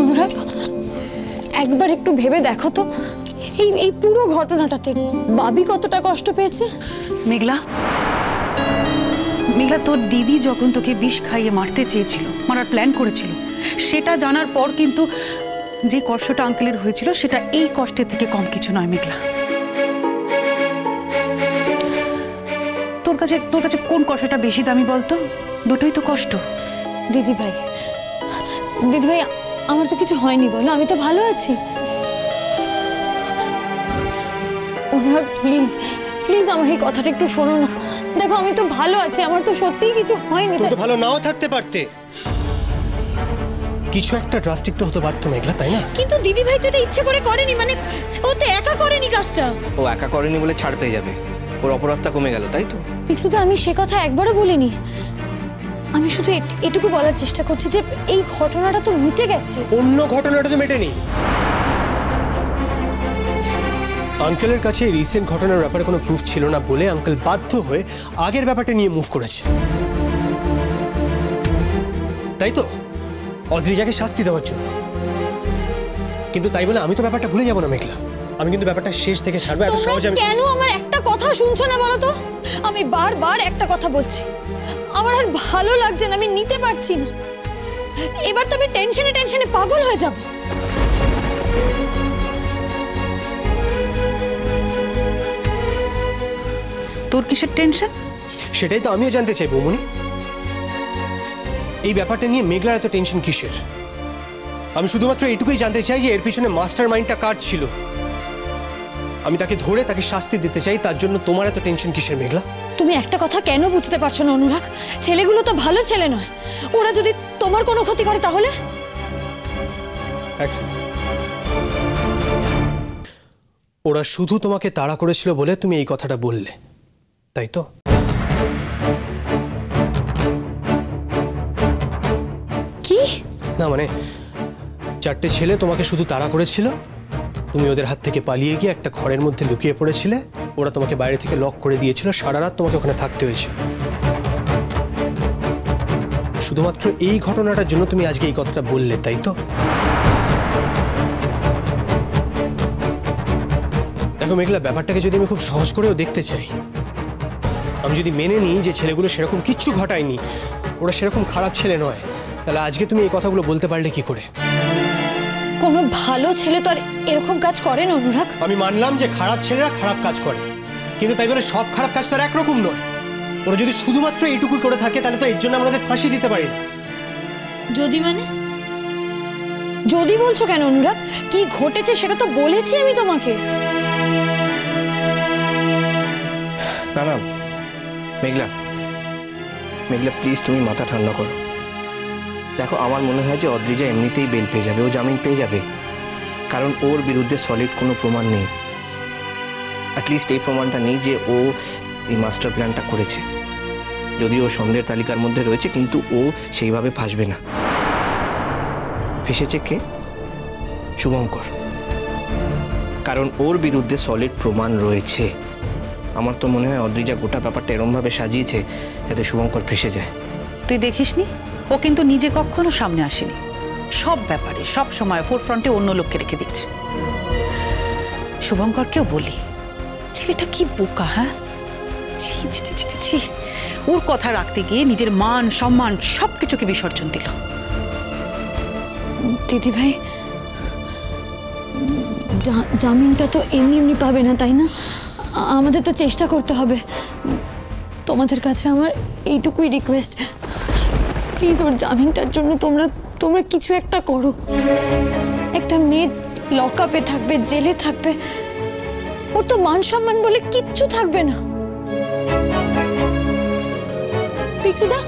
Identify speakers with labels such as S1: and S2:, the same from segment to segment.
S1: অনুরাগ, একবার একটু ভেবে দেখো তো, এই পুরো ঘটনাটাতে বাবি কতটা কষ্ট পেয়েছে।
S2: মেঘলা, মেঘলা, তোর দিদি যখন তোকে বিষ খাইয়ে মারতে চেয়েছিল, মারার প্ল্যান করেছিল, সেটা জানার পর কিন্তু যে কষ্টটা আঙ্কেলের হয়েছিল সেটা এই কষ্টের থেকে কম কিছু নয়। মেঘলা, তোর কাছে কোন কষ্টটা বেশি দামি বলতো? দুটোই তো কষ্ট।
S1: দিদি ভাই, আমার তো কিছু হয়নি বলো, আমি তো ভালো আছি। অনুরাগ, প্লিজ প্লিজ আমার এই কথাটা একটু শোনো না। দেখো, আমি তো ভালো আছি, আমার তো সত্যিই কিছু হয়নি।
S3: তুমি তো ভালো নাও থাকতে পারতে, কিছু একটা ড্রাস্টিক তো হতে পারতো মেঘলা, তাই না?
S1: কিন্তু দিদি ভাই তো এটা ইচ্ছে করে করেনি, মানে ও তো একা করেনি কাজটা।
S4: ও একা করেনি বলে ছাড় পেয়ে যাবে, ওর অপরাধটা কমে গেল, তাই তো?
S1: পিকলুদা, আমি সে কথা একবারও বলিনি। আমি শুধু এটুকু বলার চেষ্টা করছি যে এই ঘটনাটা তো মিটে গেছে।
S3: অন্য ঘটনাটা তো মেটেনি। আঙ্কেলের কাছে এই রিসেন্ট ঘটনার ব্যাপারে কোনো প্রুফ ছিল না বলে আঙ্কেল বাধ্য হয়ে আগের ব্যাপারটা নিয়ে মুভ করেছে, তাই তো? অদ্রিজাকে শাস্তি দেওয়ার জন্য। কিন্তু তাই বলে আমি তো ব্যাপারটা ভুলে যাব না মেঘলা। আমি কিন্তু ব্যাপারটা শেষ থেকে ছাড়বো, এত সহজে।
S1: কেন আমার একটা কথা শুনছো না বলো তো? আমি বারবার একটা কথা বলছি, আমার আর ভালো লাগছে না, আমি নিতে পারছি না। এবার তো আমি টেনশনে পাগল হয়ে যাব।
S2: তোর কিসের টেনশন?
S3: সেটাই তো আমিও জানতে চাই বৌমনি। এই ব্যাপারটা নিয়ে মেঘলার এত টেনশন কিসের? আমি শুধুমাত্র এইটুকুই জানতে চাই যে এর পিছনে মাস্টার মাইন্ডটা কার ছিল। আমি তাকে ধরে তাকে শাস্তি দিতে চাই, তার জন্য তোমার এত টেনশন কিসের মেঘলা?
S1: তুমি একটা কথা কেন বুঝতে পারছো না অনুরাগ? ছেলেগুলো তো ভালো ছেলে নয়, ওরা যদি তোমার কোনো ক্ষতি করে তাহলে?
S3: ওরা শুধু তোমাকে তাড়া করেছিল বলে তুমি এই কথাটা বললে, তাই তো?
S1: কি
S3: না মানে, চারটে ছেলে তোমাকে শুধু তাড়া করেছিল, তুমি ওদের হাত থেকে পালিয়ে গিয়ে একটা ঘরের মধ্যে লুকিয়ে পড়েছিলে, ওরা তোমাকে বাইরে থেকে লক করে দিয়েছিল, সারা রাত তোমাকে ওখানে থাকতে হয়েছিল। শুধুমাত্র এই ঘটনাটার জন্য তুমি আজকে এই কথাটা বললে, তাই তো? দেখো মেঘলা, ব্যাপারটাকে যদি আমি খুব সহজ করেও দেখতে চাই, আমি যদি মেনে নিই যে ছেলেগুলো সেরকম কিচ্ছু ঘটায়নি, ওরা সেরকম খারাপ ছেলে নয়, তাহলে আজকে তুমি এই কথাগুলো বলতে পারলে কি করে?
S1: কোনো ভালো ছেলে তো আর এরকম কাজ করে না অনুরাগ।
S3: আমি মানলাম যে খারাপ ছেলেরা খারাপ কাজ করে, কিন্তু তাই বলে সব খারাপ কাজ তো আর একরকম নয়। ওরা যদি শুধুমাত্র এইটুকুই করে থাকে তাহলে তো এর জন্য আমরা ওদের ফাঁসি দিতে পারি না।
S1: যদি মানে? যদি বলছো কেন অনুরাগ? কি ঘটেছে সেটা তো বলেছি আমি তোমাকে।
S4: না না মেঘলা, মেঘলা প্লিজ তুমি মাথা ঠান্ডা করো। দেখো, আমার মনে হয় যে অদ্রিজা এমনিতেই বেল পেয়ে যাবে, ও জামিন পেয়ে যাবে, কারণ ওর বিরুদ্ধে সলিড কোনো প্রমাণ নেই। অ্যাটলিস্ট এই প্রমাণটা নেই যে ও এই মাস্টার প্ল্যানটা করেছে। যদিও ও সন্দেহের তালিকার মধ্যে রয়েছে, কিন্তু ও সেইভাবে ফাঁসবে না। ফেসেছে কে? শুভঙ্কর, কারণ ওর বিরুদ্ধে সলিড প্রমাণ রয়েছে। আমার তো মনে হয় অদ্রিজা গোটা ব্যাপারটা এরমভাবে সাজিয়েছে যাতে শুভঙ্কর ফেসে যায়।
S2: তুই দেখিসনি, ও কিন্তু নিজে কখনো সামনে আসেনি, সব ব্যাপারে সব সময় ফোরফ্রন্টে অন্য লোককে রেখে দিচ্ছে। শুভঙ্করকেও বলি, ছেলেটা কি বোকা! হ্যাঁ, ছি ছি ছি ছি ছি, ওর কথা রাখতে গিয়ে নিজের মান সম্মান সবকিছুকে বিসর্জন দিল।
S1: দিদি ভাই, জামিনটা তো এমনি এমনি পাবে না, তাই না? আমাদের তো চেষ্টা করতে হবে। তোমাদের কাছে আমার এইটুকুই রিকোয়েস্ট, প্লিজ ওর জামিনটার জন্য তোমরা কিছু একটা করো। একটা মেয়ে লকআপে থাকবে, জেলে থাকবে, ওর তো মান সম্মান বলে কিচ্ছু থাকবে না। পিকুদা,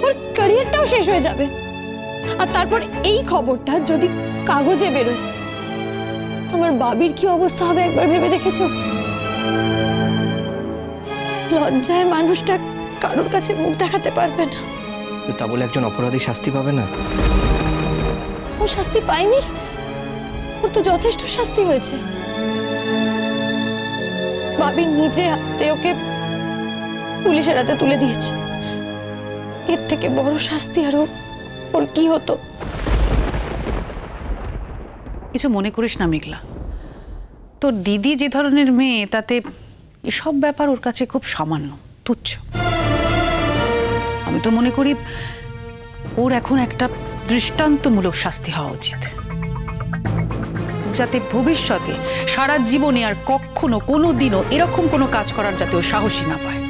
S1: ওর ক্যারিয়ারটাও শেষ হয়ে যাবে। আর তারপর এই খবরটা যদি কাগজে বেরোয়, আমার বাবির কি অবস্থা হবে একবার ভেবে দেখেছো? লজ্জায় মানুষটা কারোর কাছে মুখ দেখাতে পারবে না।
S4: তা বলে একজন অপরাধী শাস্তি পাবে না?
S1: ও শাস্তি পায়নি, ওর তো যথেষ্ট শাস্তি হয়েছে। বাবির নিজে হাতে ওকে পুলিশের হাতে তুলে দিয়েছে। এর থেকে বড় শাস্তি আর ওর কি হতো?
S2: কিছু মনে করিস না মেঘলা, তোর দিদি যে ধরনের মেয়ে তাতে এসব ব্যাপার ওর কাছে খুব সামান্য, তুচ্ছ। আমি তো মনে করি ওর এখন একটা দৃষ্টান্তমূলক শাস্তি হওয়া উচিত, যাতে ভবিষ্যতে সারা জীবনে আর কখনো কোনো দিনও এরকম কোনো কাজ করার যাতে ও সাহসী না পায়।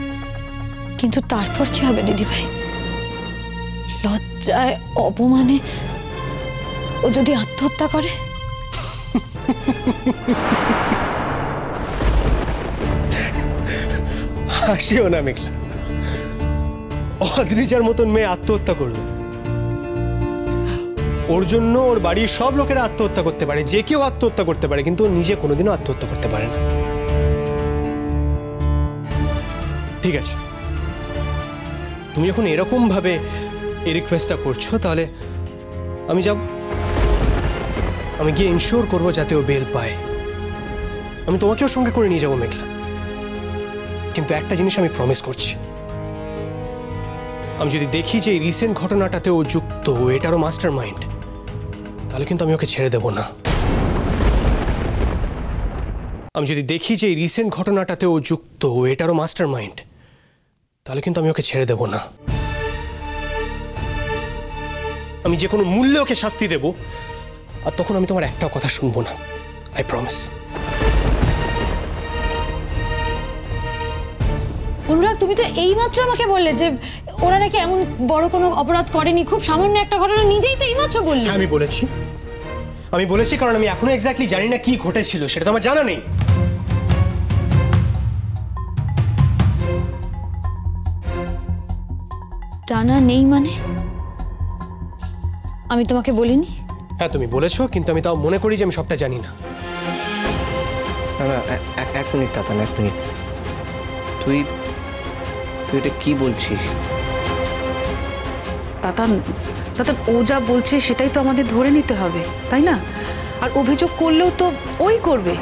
S1: কিন্তু তারপর কি হবে দিদিভাই? লজ্জায় অপমানে ও যদি আত্মহত্যা করে?
S3: হাসিও না মেঘলা, অদ্রিজার মতন মেয়ে আত্মহত্যা করবে? ওর জন্য ওর বাড়ির সব লোকেরা আত্মহত্যা করতে পারে, যে কেউ আত্মহত্যা করতে পারে, কিন্তু ও নিজে কোনোদিনও আত্মহত্যা করতে পারে না। ঠিক আছে, তুমি যখন এরকম ভাবে এই রিকোয়েস্টটা করছো, তাহলে আমি যাব, আমি গিয়ে ইনশিওর করবো যাতে ও বেল পায়। আমি তোমাকেও সঙ্গে করে নিয়ে যাবো মেঘলা, কিন্তু একটা জিনিস আমি প্রমিস করছি, আমি যদি দেখি যে এই রিসেন্ট ঘটনাটাতে ও যুক্ত, এটারও মাস্টার মাইন্ড, তাহলে কিন্তু আমি ওকে ছেড়ে দেব না। আমি যদি দেখি যে এই রিসেন্ট ঘটনাটাতে ও যুক্ত, এটারও মাস্টার মাইন্ড, তাহলে কিন্তু আমি ওকে ছেড়ে দেব না। আমি যে কোনো মূল্যে ওকে শাস্তি দেব, আর তখন আমি তোমার একটাও কথা শুনবো না, আই প্রমিস।
S1: অনুরাগ, তুমি তো এইমাত্র আমাকে বললে যে ওরা নাকি এমন বড় কোনো অপরাধ করেনি, খুব সামান্য একটা ঘটনা, নিজেই তো এইমাত্র বললে।
S3: আমি বলেছি কারণ আমি এখনো এক্স্যাক্টলি জানি না কি ঘটেছিল, সেটা তো আমার জানা নেই।
S1: জানা নেই মানে? আমি তোমাকে বলিনি?
S3: হ্যাঁ, তুমি বলেছো, কিন্তু আমি তাও মনে করি যে আমি সবটা জানি না।
S4: না না, এক মিনিট তাতান, এক মিনিট। তুই এটা কি বলছিস?
S2: তাতান, ও যা বলছে সেটাই তো আমাদের ধরে নিতে হবে, তাই না? আর অভিযোগ করলেও তো ওই করবে।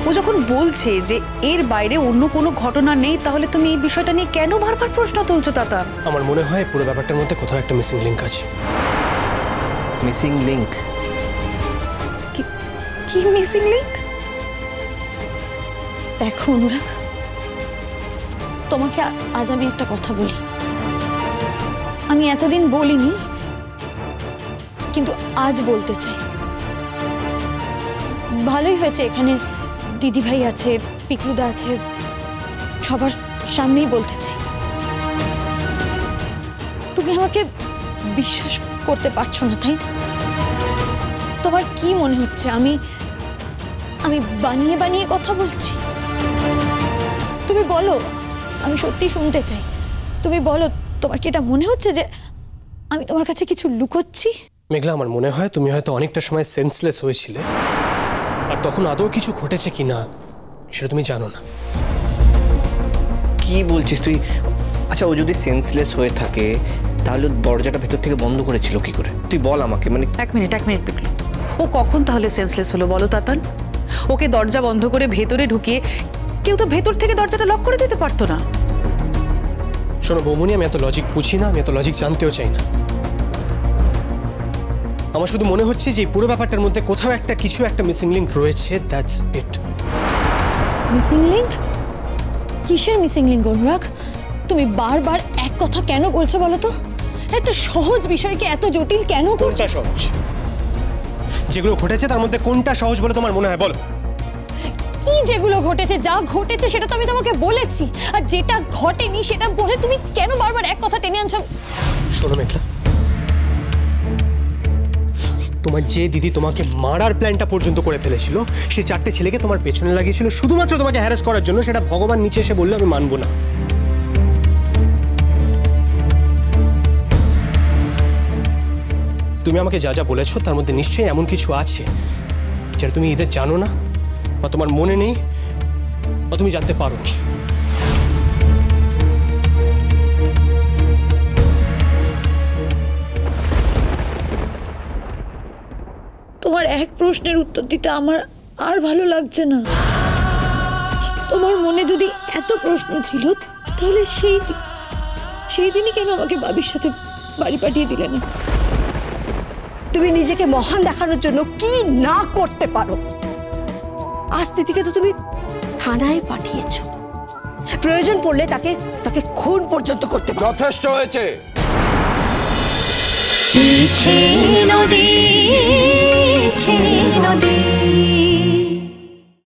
S2: ও যখন বলছে যে এর বাইরে অন্য কোনো ঘটনা নেই, তাহলে তুমি এই বিষয়টা নিয়ে কেন বারবার প্রশ্ন তুলছো তাতান?
S3: আমার মনে হয় পুরো ব্যাপারটার মধ্যে কোথাও একটা মিসিং লিংক আছে।
S4: Missing link?
S2: কি মিসিং লিংক?
S1: দেখো অনুরাগ, তোমাকে আজ আমি একটা কথা বলি, আমি এতদিন বলিনি, কিন্তু আজ বলতে চাই। ভালোই হয়েছে এখানে দিদিভাই আছে, পিকলুদা আছে, সবার সামনেই বলতে চাই। তুমি আমাকে বিশ্বাস করতে পারছো না, তাই না? তোমার কি মনে হচ্ছে আমি বানিয়ে বানিয়ে কথা বলছি? তুমি বলো, আমি সত্যি শুনতে চাই। তুমি বলো, তোমার কি এটা মনে হচ্ছে যে আমি তোমার কাছে কিছু লুকোচ্ছি?
S3: মেঘলা, আমার মনে হয় তুমি হয়তো অনেকটা সময় সেন্সলেস হয়েছিলে, আর তখন আদৌ কিছু ঘটেছে কিনা সেটা তুমি জানো না।
S4: কি বলছিস তুই? আচ্ছা, ও যদি সেন্সলেস হয়ে থাকে তাহলে দরজাটা ভেতর থেকে বন্ধ করেছিল কি করে? তুই বল আমাকে। মানে
S2: এক মিনিট পিকলু, ও কখন তাহলে সেন্সলেস হলো বলো তাতান? ওকে দরজা বন্ধ করে ভেতরে ঢুকিয়ে কেউ তো ভেতর থেকে দরজাটা লক করে দিতে পারতো না?
S3: শোনো বৌমনি, আমি এত লজিক বুঝি না, আমি এত লজিক জানতেও চাই না। আমার শুধু মনে হচ্ছে যে এই পুরো ব্যাপারটার মধ্যে কোথাও কিছু একটা মিসিং লিংক রয়েছে, দ্যাটস ইট।
S1: Missing link? কিসের মিসিং লিংক অনুরাগ? তুমি বারবার এক কথা কেন বলছো বলো তো? একটা সহজ বিষয়কে এত জটিল কেন করছো?
S3: সহজ যেগুলো ঘটেছে তার মধ্যে কোনটা সহজ বলে তোমার মনে হয়? বলো।
S1: কি যেগুলো ঘটেছে, যা ঘটেছে সেটা তো আমি তোমাকে বলেছি, আর যেটা ঘটেনি সেটা বলে তুমি কেন বারবার এক কথা টেনে আনছো?
S3: শোনো মেঘলা, তোমার যে দিদি তোমাকে মারার প্ল্যানটা পর্যন্ত করে ফেলেছিল, সে 4টে ছেলেকে তোমার পেছনে লাগিয়েছিল শুধুমাত্র তোমাকে হ্যারাস করার জন্য, সেটা ভগবান নিচে এসে বললে আমি মানবো না। তুমি আমাকে যা যা বলেছো তার মধ্যে নিশ্চয়ই এমন কিছু আছে যেটা তুমি এদের জানো না, বা তোমার মনে নেই, বা তুমি জানতে পারোনি।
S1: তোমার এক প্রশ্নের উত্তর দিতে আমার আর ভালো লাগছে না। তোমার মনে যদি এত প্রশ্ন ছিল, তাহলে সেই দিনই কেন আমাকে বাবির সাথে বাড়ি পাঠিয়ে দিলে না?
S5: তুমি নিজেকে মহান দেখানোর জন্য কি না করতে পারো। আজ তিথিকে তো তুমি থানায় পাঠিয়েছো, প্রয়োজন পড়লে তাকে তাকে খুন পর্যন্ত করতে পারো।
S6: যথেষ্ট হয়েছে।
S7: নদী